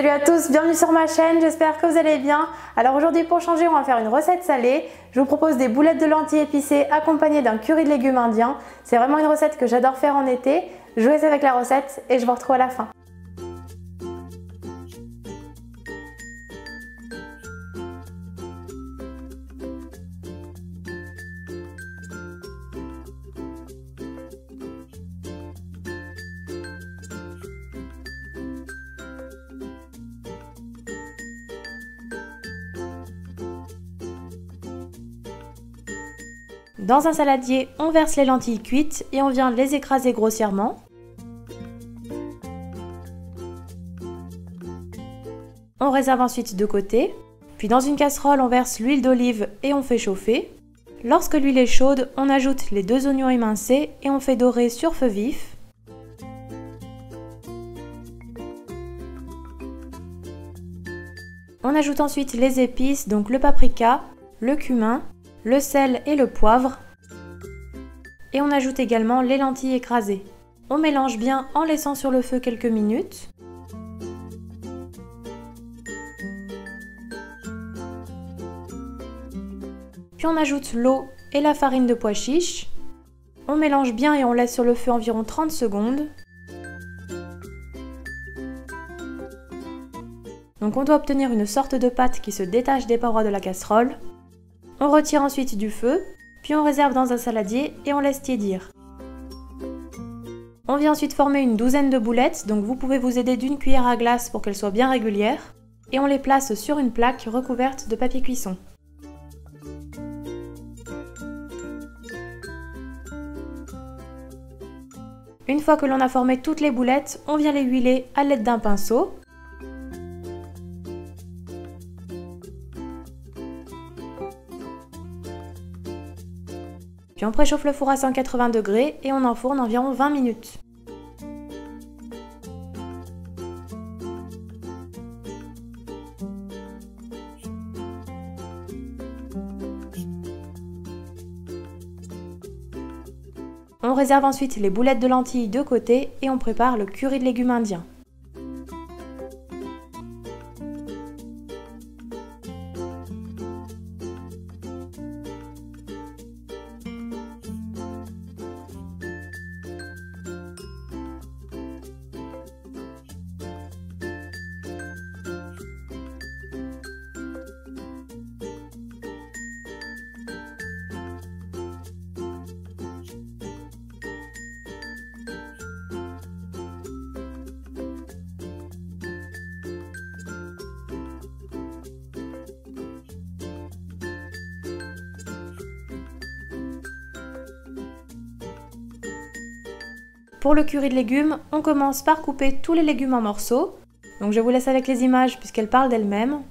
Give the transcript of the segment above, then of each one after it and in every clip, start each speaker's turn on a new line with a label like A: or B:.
A: Salut à tous, bienvenue sur ma chaîne, j'espère que vous allez bien. Alors aujourd'hui pour changer, on va faire une recette salée. Je vous propose des boulettes de lentilles épicées accompagnées d'un curry de légumes indien. C'est vraiment une recette que j'adore faire en été. Je vous laisse avec la recette et je vous retrouve à la fin. Dans un saladier, on verse les lentilles cuites et on vient les écraser grossièrement. On réserve ensuite de côté. Puis dans une casserole, on verse l'huile d'olive et on fait chauffer. Lorsque l'huile est chaude, on ajoute les 2 oignons émincés et on fait dorer sur feu vif. On ajoute ensuite les épices, donc le paprika, le cumin, le sel et le poivre. Et on ajoute également les lentilles écrasées. On mélange bien en laissant sur le feu quelques minutes. Puis on ajoute l'eau et la farine de pois chiche. On mélange bien et on laisse sur le feu environ 30 secondes. Donc on doit obtenir une sorte de pâte qui se détache des parois de la casserole. On retire ensuite du feu, puis on réserve dans un saladier et on laisse tiédir. On vient ensuite former une douzaine de boulettes, donc vous pouvez vous aider d'une cuillère à glace pour qu'elles soient bien régulières. Et on les place sur une plaque recouverte de papier cuisson. Une fois que l'on a formé toutes les boulettes, on vient les huiler à l'aide d'un pinceau. Puis on préchauffe le four à 180 degrés et on enfourne environ 20 minutes. On réserve ensuite les boulettes de lentilles de côté et on prépare le curry de légumes indiens. Pour le curry de légumes, on commence par couper tous les légumes en morceaux. Donc je vous laisse avec les images puisqu'elles parlent d'elles-mêmes.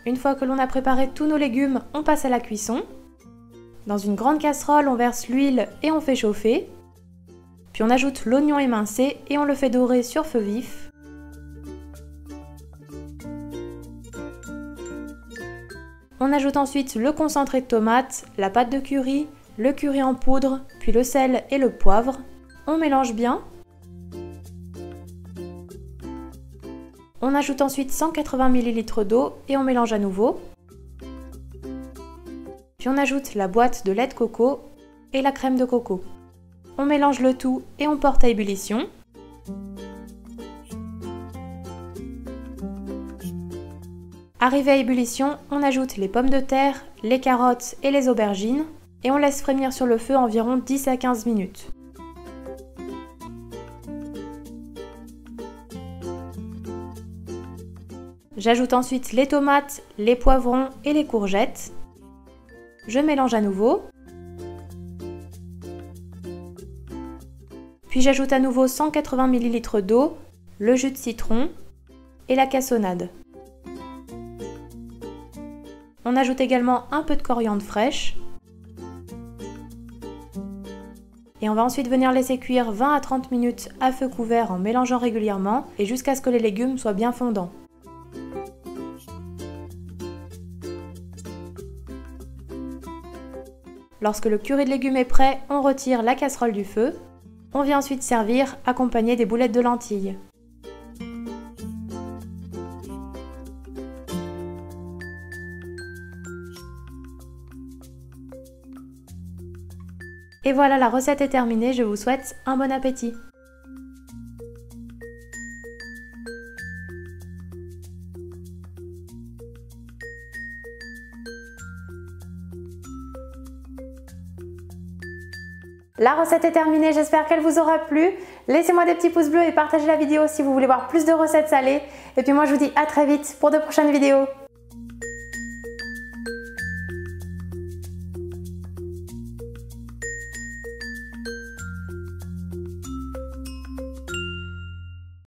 A: Une fois que l'on a préparé tous nos légumes, on passe à la cuisson. Dans une grande casserole, on verse l'huile et on fait chauffer. Puis on ajoute l'oignon émincé et on le fait dorer sur feu vif. On ajoute ensuite le concentré de tomate, la pâte de curry, le curry en poudre, puis le sel et le poivre. On mélange bien. On ajoute ensuite 180 ml d'eau et on mélange à nouveau. Puis on ajoute la boîte de lait de coco et la crème de coco. On mélange le tout et on porte à ébullition. Arrivé à ébullition, on ajoute les pommes de terre, les carottes et les aubergines et on laisse frémir sur le feu environ 10 à 15 minutes. J'ajoute ensuite les tomates, les poivrons et les courgettes. Je mélange à nouveau. Puis j'ajoute à nouveau 180 ml d'eau, le jus de citron et la cassonade. On ajoute également un peu de coriandre fraîche. Et on va ensuite venir laisser cuire 20 à 30 minutes à feu couvert en mélangeant régulièrement et jusqu'à ce que les légumes soient bien fondants. Lorsque le curry de légumes est prêt, on retire la casserole du feu. On vient ensuite servir accompagné des boulettes de lentilles. Et voilà, la recette est terminée, je vous souhaite un bon appétit. La recette est terminée, j'espère qu'elle vous aura plu. Laissez-moi des petits pouces bleus et partagez la vidéo si vous voulez voir plus de recettes salées. Et puis moi je vous dis à très vite pour de prochaines vidéos.